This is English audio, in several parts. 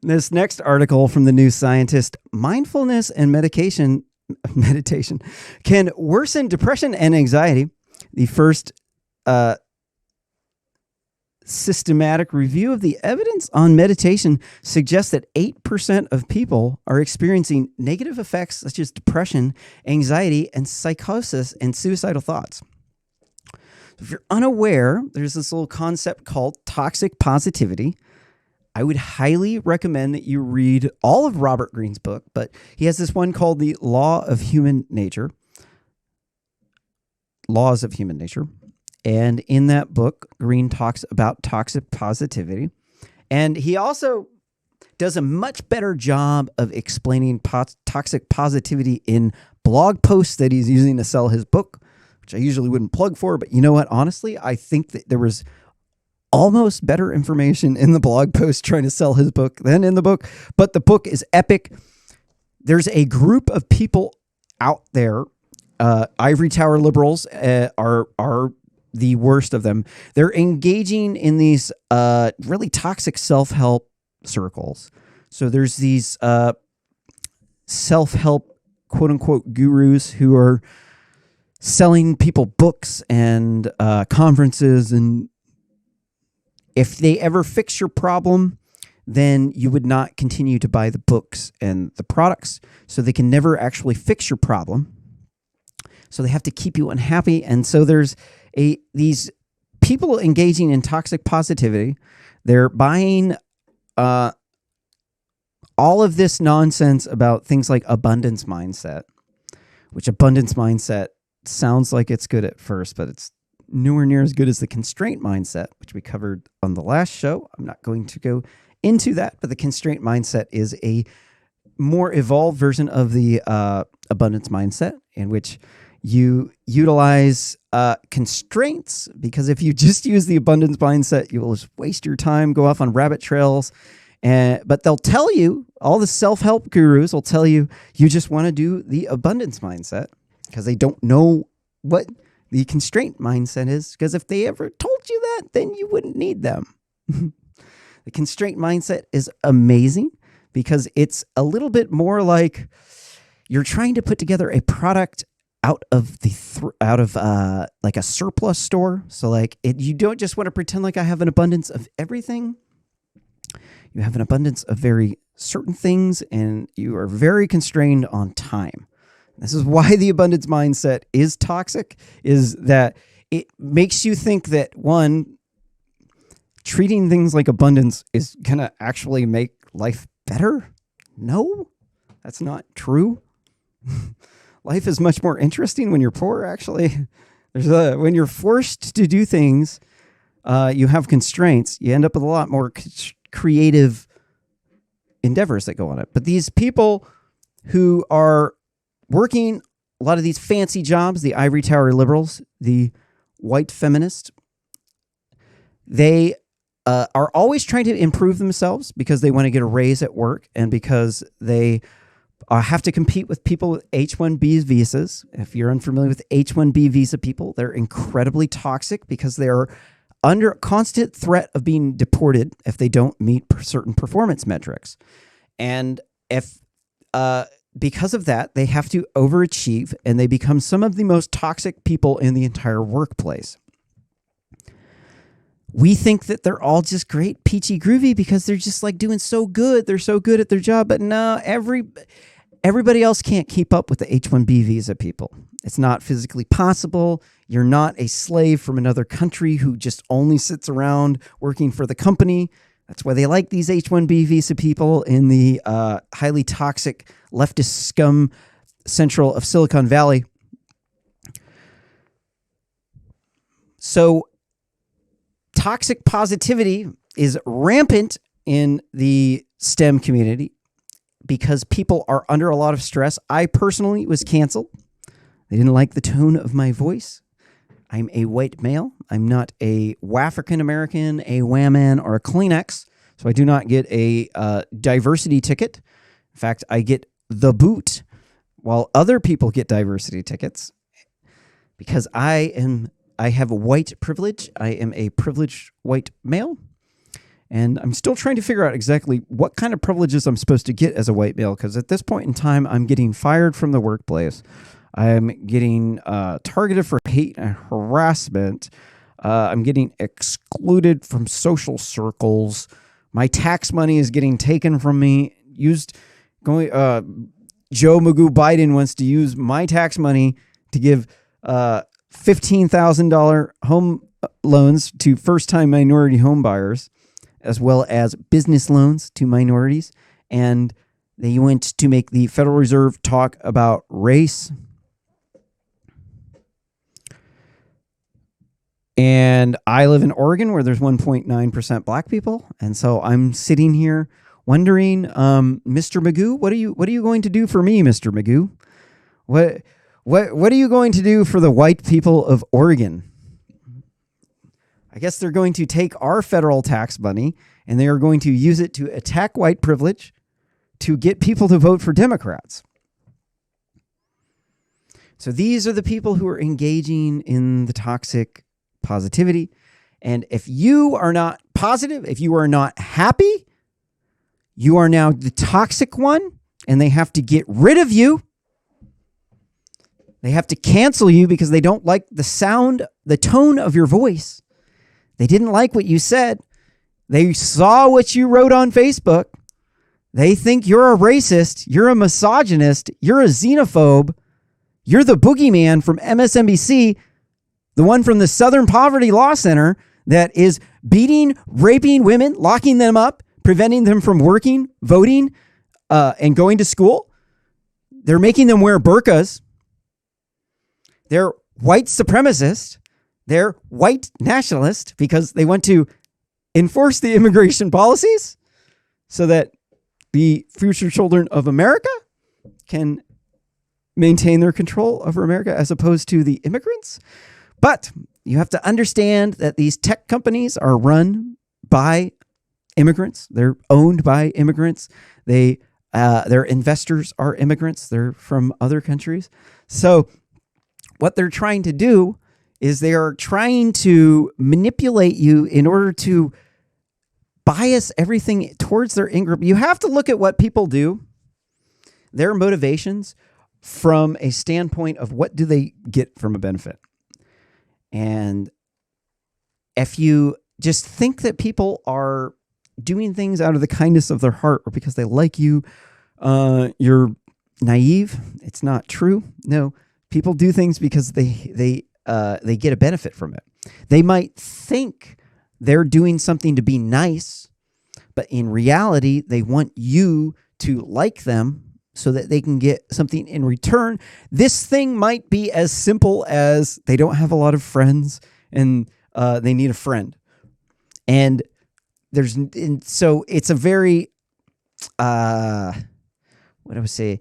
This next article from the New Scientist: mindfulness and meditation can worsen depression and anxiety. The first systematic review of the evidence on meditation suggests that 8% of people are experiencing negative effects such as depression, anxiety, and psychosis and suicidal thoughts. If you're unaware, there's this little concept called toxic positivity. I would highly recommend that you read all of Robert Greene's book, but he has this one called The Law of Human Nature. Laws of Human Nature. And in that book, Greene talks about toxic positivity. And he also does a much better job of explaining toxic positivity in blog posts that he's using to sell his book, which I usually wouldn't plug for. But you know what? Honestly, I think that there was almost better information in the blog post trying to sell his book than in the book. But the book is epic. There's a group of people out there. Ivory Tower liberals are the worst of them. They're engaging in these really toxic self-help circles. So there's these self-help quote-unquote gurus who are selling people books and conferences, and if they ever fix your problem, then you would not continue to buy the books and the products. So they can never actually fix your problem. So they have to keep you unhappy. And so there's these people engaging in toxic positivity. They're buying all of this nonsense about things like abundance mindset, which abundance mindset sounds like it's good at first, but it's nowhere near as good as the constraint mindset, which we covered on the last show. I'm not going to go into that, but the constraint mindset is a more evolved version of the abundance mindset, in which you utilize constraints, because if you just use the abundance mindset, you will just waste your time, go off on rabbit trails. But they'll tell you, all the self-help gurus will tell you, you just want to do the abundance mindset, because they don't know what the constraint mindset is. Because if they ever told you that, then you wouldn't need them. The constraint mindset is amazing because it's a little bit more like you're trying to put together a product out of like a surplus store. So like you don't just want to pretend like I have an abundance of everything. You have an abundance of very certain things, and you are very constrained on time. This is why the abundance mindset is toxic, is that it makes you think that, one, treating things like abundance is going to actually make life better. No, that's not true. Life is much more interesting when you're poor, actually. When you're forced to do things, you have constraints, you end up with a lot more creative endeavors that go on it. But these people who are working a lot of these fancy jobs, the ivory tower liberals, the white feminists, they are always trying to improve themselves because they want to get a raise at work, and because they have to compete with people with H-1B visas. If you're unfamiliar with H-1B visa people, they're incredibly toxic because they're under constant threat of being deported if they don't meet certain performance metrics. And if because of that, they have to overachieve, and they become some of the most toxic people in the entire workplace. We think that they're all just great, peachy groovy because they're just like doing so good. They're so good at their job. But no, everybody else can't keep up with the H-1B visa people. It's not physically possible. You're not a slave from another country who just only sits around working for the company. That's why they like these H-1B visa people in the highly toxic leftist scum central of Silicon Valley. So toxic positivity is rampant in the STEM community because people are under a lot of stress. I personally was canceled. They didn't like the tone of my voice. I'm a white male. I'm not a Wafrican American, a Wham-Man, or a Kleenex. So I do not get a diversity ticket. In fact, I get the boot while other people get diversity tickets because I have a white privilege. I am a privileged white male. And I'm still trying to figure out exactly what kind of privileges I'm supposed to get as a white male, because at this point in time, I'm getting fired from the workplace. I'm getting targeted for hate and harassment. I'm getting excluded from social circles. My tax money is getting taken from me. Joe Magoo Biden wants to use my tax money to give $15,000 home loans to first-time minority home buyers, as well as business loans to minorities. And they went to make the Federal Reserve talk about race. And I live in Oregon, where there's 1.9% black people. And so I'm sitting here wondering, Mr. Magoo, what are you going to do for me, Mr. Magoo? What are you going to do for the white people of Oregon? I guess they're going to take our federal tax money and they are going to use it to attack white privilege to get people to vote for Democrats. So these are the people who are engaging in the toxic positivity. And if you are not positive, if you are not happy, you are now the toxic one, and they have to get rid of you. They have to cancel you because they don't like the sound, the tone of your voice. They didn't like what you said. They saw what you wrote on Facebook. They think you're a racist, you're a misogynist, you're a xenophobe, you're the boogeyman from MSNBC, the one from the Southern Poverty Law Center that is beating, raping women, locking them up, preventing them from working, voting, and going to school. They're making them wear burqas. They're white supremacist. They're white nationalist because they want to enforce the immigration policies so that the future children of America can maintain their control over America as opposed to the immigrants. But you have to understand that these tech companies are run by immigrants. They're owned by immigrants. Their investors are immigrants. They're from other countries. So what they're trying to do is they are trying to manipulate you in order to bias everything towards their in-group. You have to look at what people do, their motivations, from a standpoint of what do they get from a benefit. And if you just think that people are doing things out of the kindness of their heart or because they like you, you're naive. It's not true. No, people do things because they get a benefit from it. They might think they're doing something to be nice, but in reality, they want you to like them so that they can get something in return. This thing might be as simple as they don't have a lot of friends and they need a friend. And so it's a very, what do I say?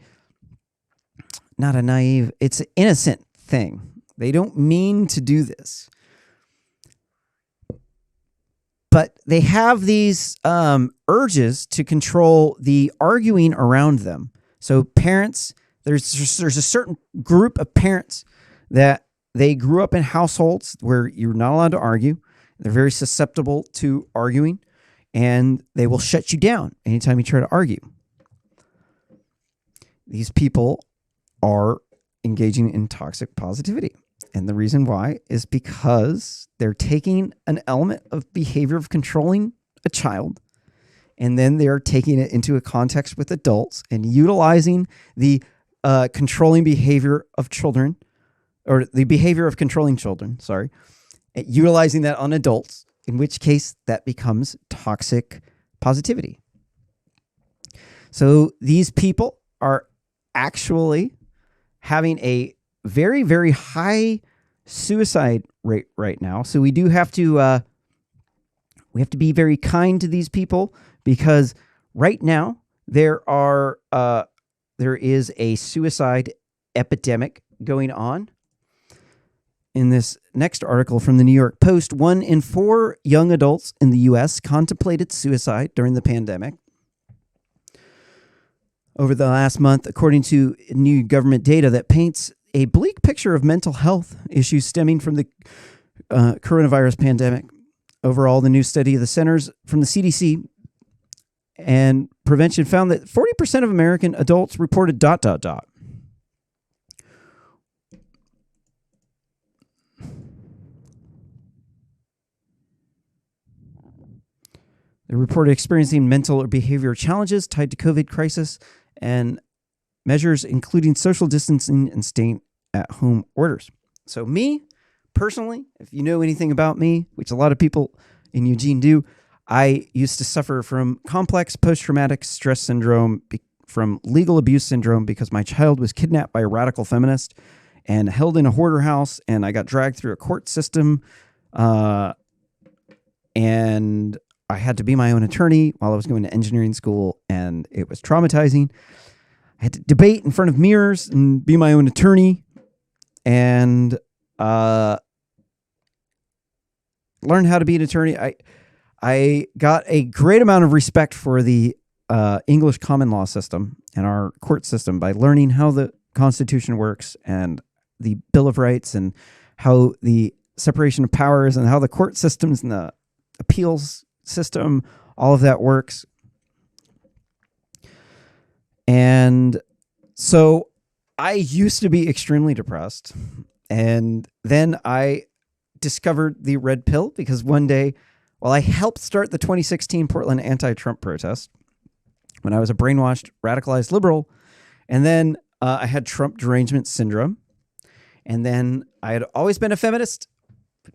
Not a naive, it's an innocent thing. They don't mean to do this. But they have these urges to control the arguing around them. So parents, there's a certain group of parents that they grew up in households where you're not allowed to argue. They're very susceptible to arguing, and they will shut you down anytime you try to argue. These people are engaging in toxic positivity. And the reason why is because they're taking an element of behavior of controlling a child, and then they're taking it into a context with adults and utilizing the controlling behavior of children, or the behavior of controlling children, utilizing that on adults, in which case that becomes toxic positivity. So these people are actually having a very, very high suicide rate right now. So we do have to be very kind to these people, because right now there is a suicide epidemic going on. In this next article from the New York Post, 1 in 4 young adults in the U.S. contemplated suicide during the pandemic. Over the last month, according to new government data that paints a bleak picture of mental health issues stemming from the coronavirus pandemic. Overall, the new study of the Centers from the CDC and Prevention found that 40% of American adults reported ... They reported experiencing mental or behavioral challenges tied to COVID crisis and measures including social distancing and staying at home orders. So me, personally, if you know anything about me, which a lot of people in Eugene do, I used to suffer from complex post-traumatic stress syndrome from legal abuse syndrome because my child was kidnapped by a radical feminist and held in a hoarder house, and I got dragged through a court system, and I had to be my own attorney while I was going to engineering school, and it was traumatizing. I had to debate in front of mirrors and be my own attorney, and learn how to be an attorney. I got a great amount of respect for the English common law system and our court system by learning how the Constitution works and the Bill of Rights and how the separation of powers and how the court systems and the appeals system, all of that works. And so I used to be extremely depressed. And then I discovered the red pill because one day, well, I helped start the 2016 Portland anti-Trump protest when I was a brainwashed, radicalized liberal. And then I had Trump derangement syndrome. And then I had always been a feminist.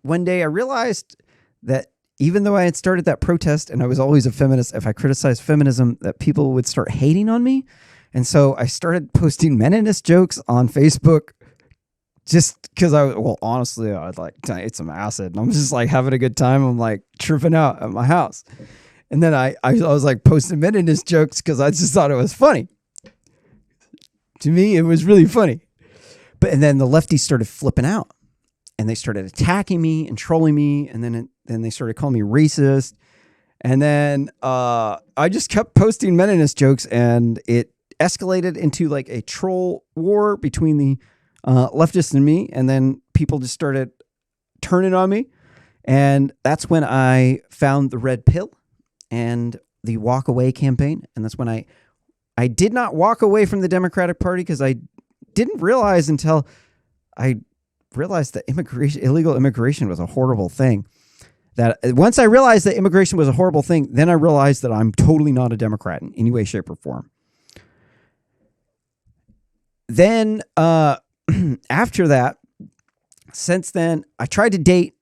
One day I realized that even though I had started that protest and I was always a feminist, if I criticized feminism, that people would start hating on me. And so I started posting meninist jokes on Facebook just because honestly, I'd like to eat some acid and I'm just like having a good time. I'm like tripping out at my house. And then I was like posting meninist jokes because I just thought it was funny. To me, it was really funny. And then the lefties started flipping out. And they started attacking me and trolling me. And then they started calling me racist. And then I just kept posting meninist jokes. And it escalated into like a troll war between the leftists and me. And then people just started turning on me. And that's when I found the red pill and the walk away campaign. And that's when I did not walk away from the Democratic Party because I didn't realize until I realized that illegal immigration was a horrible thing. That once I realized that immigration was a horrible thing, then I realized that I'm totally not a Democrat in any way, shape, or form. Then after that, since then, I tried to date,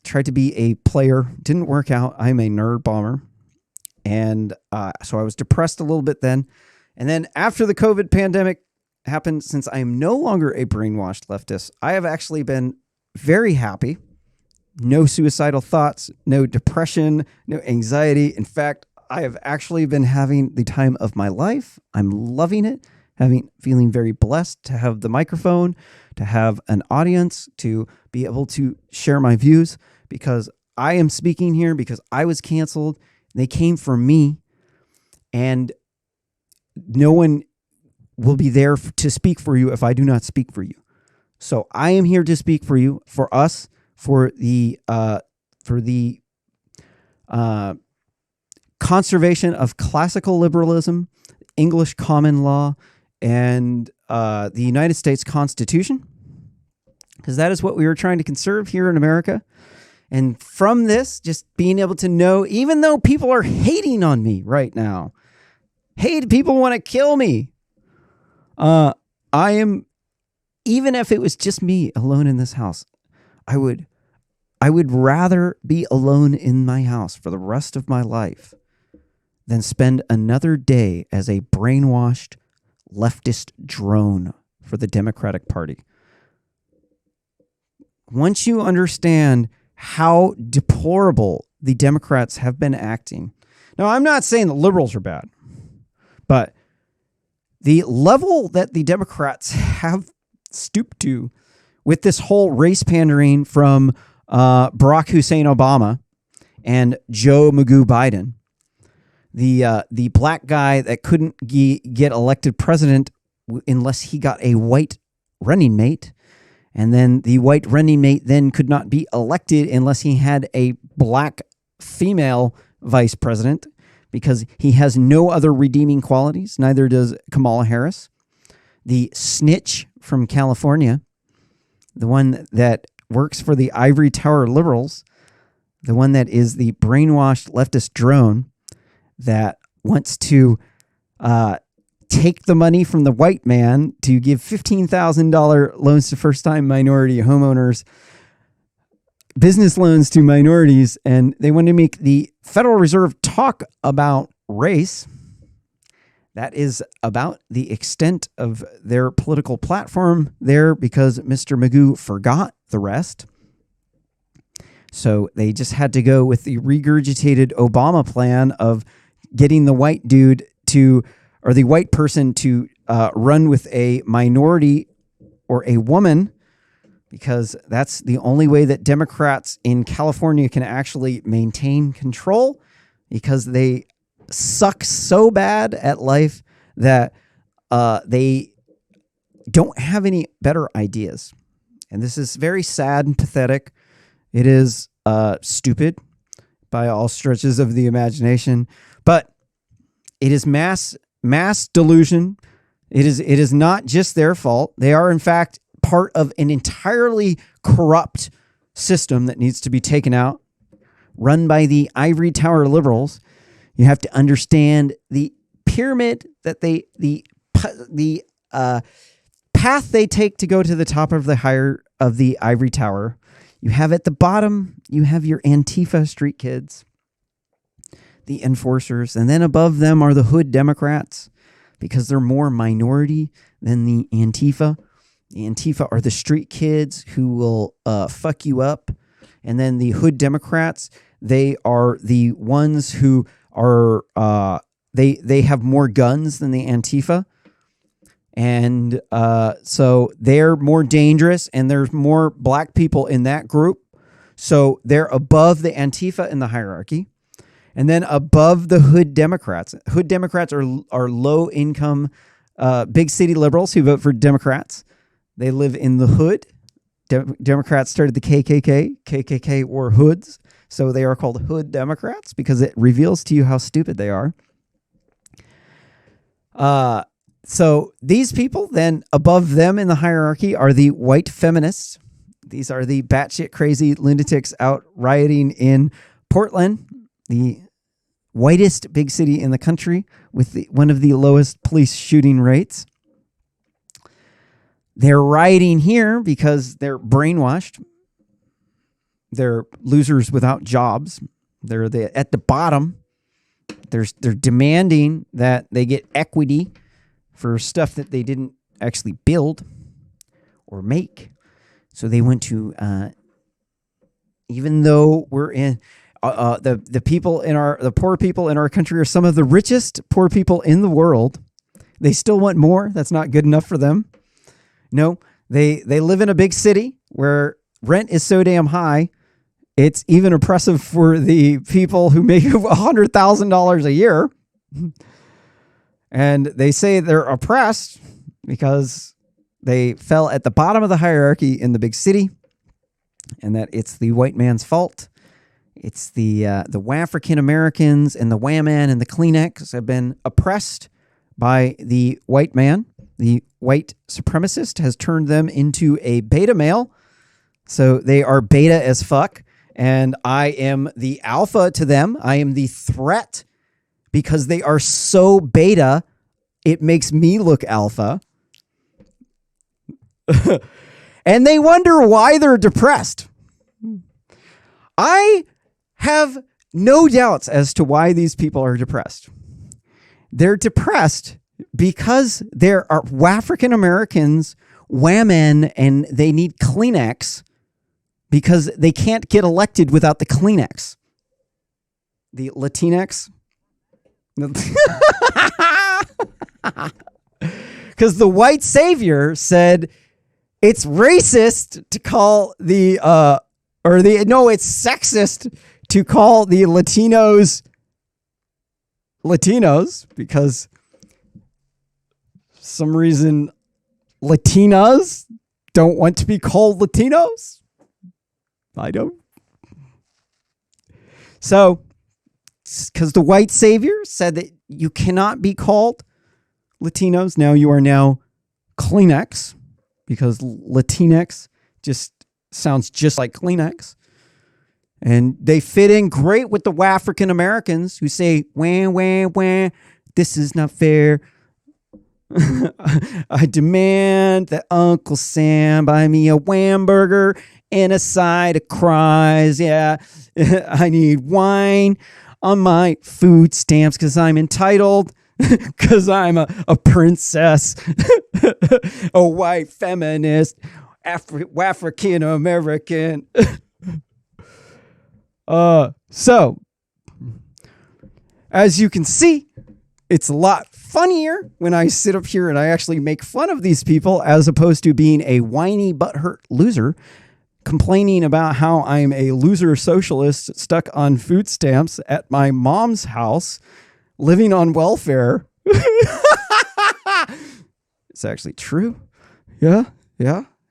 tried to be a player, didn't work out. I'm a nerd bomber. And so I was depressed a little bit then. And then after the COVID pandemic happened, since I am no longer a brainwashed leftist, I have actually been very happy. No suicidal thoughts, no depression, no anxiety. In fact, I have actually been having the time of my life. I'm loving it, feeling very blessed to have the microphone, to have an audience, to be able to share my views, because I am speaking here because I was canceled. They came for me, and no one will be there to speak for you if I do not speak for you. So I am here to speak for you, for us, for the conservation of classical liberalism, English common law, and the United States Constitution, because that is what we were trying to conserve here in America. And from this, just being able to know, even though people are hating on me right now, people want to kill me. I am, even if it was just me alone in this house, I would rather be alone in my house for the rest of my life than spend another day as a brainwashed leftist drone for the Democratic Party. Once you understand how deplorable the Democrats have been acting. Now, I'm not saying the liberals are bad, but the level that the Democrats have stooped to with this whole race pandering from Barack Hussein Obama and Joe Magoo Biden, the black guy that couldn't get elected president unless he got a white running mate, And then the white running mate then could not be elected unless he had a black female vice president, because he has no other redeeming qualities. Neither does Kamala Harris. The snitch from California, the one that works for the ivory tower liberals, the one that is the brainwashed leftist drone that wants to take the money from the white man to give $15,000 loans to first-time minority homeowners, business loans to minorities, and they want to make the Federal Reserve talk about race. That is about the extent of their political platform there, because Mr. Magoo forgot the rest. So they just had to go with the regurgitated Obama plan of getting the white dude to, or the white person to run with a minority or a woman, because that's the only way that Democrats in California can actually maintain control, because they suck so bad at life that they don't have any better ideas. And this is very sad and pathetic. It is stupid by all stretches of the imagination, but it is mass delusion. It is not just their fault. They are, in fact, part of an entirely corrupt system that needs to be taken out, run by the ivory tower liberals. You have to understand the pyramid that the path they take to go to the top of the ivory tower. You have at the bottom, you have your Antifa street kids, the enforcers, and then above them are the hood Democrats, because they're more minority than the Antifa. The Antifa are the street kids who will fuck you up. And then the hood Democrats, they are the ones who are, they have more guns than the Antifa. And so they're more dangerous, and there's more black people in that group. So they're above the Antifa in the hierarchy. And then above the hood Democrats. Hood Democrats are low-income, big city liberals who vote for Democrats. They live in the hood. Democrats started the KKK. KKK were hoods. So they are called hood Democrats because it reveals to you how stupid they are. So these people, then above them in the hierarchy, are the white feminists. These are the batshit crazy lunatics out rioting in Portland, the whitest big city in the country with one of the lowest police shooting rates. They're rioting here because they're brainwashed. They're losers without jobs. They're at the bottom. They're demanding that they get equity for stuff that they didn't actually build or make. So they went to, even though we're in, the people in the poor people in our country are some of the richest poor people in the world. They still want more. That's not good enough for them. No, they live in a big city where rent is so damn high. It's even oppressive for the people who make $100,000 a year. And they say they're oppressed because they fell at the bottom of the hierarchy in the big city, and that it's the white man's fault. It's the African Americans and the Wham-Man and the Kleenex have been oppressed by the white man. The white supremacist has turned them into a beta male. So they are beta as fuck. And I am the alpha to them. I am the threat because they are so beta. It makes me look alpha. And they wonder why they're depressed. I have no doubts as to why these people are depressed. They're depressed because there are African Americans, women, and they need Kleenex because they can't get elected without the Kleenex. The Latinx. Because the white savior said it's racist to call it's sexist to call the Latinos because some reason Latinas don't want to be called Latinos. I don't. So, because the white savior said that you cannot be called Latinos, now you are now Kleenex, because Latinx just sounds just like Kleenex. And they fit in great with the African Americans who say, wah, wah, wah, this is not fair. I demand that Uncle Sam buy me a wham burger and a side of cries. Yeah, I need wine on my food stamps because I'm entitled, because I'm a princess, a white feminist, African American. So, as you can see, it's a lot funnier when I sit up here and I actually make fun of these people, as opposed to being a whiny butthurt loser complaining about how I'm a loser socialist stuck on food stamps at my mom's house living on welfare. It's actually true. Yeah.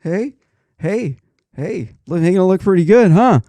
Hey, making it look pretty good, huh?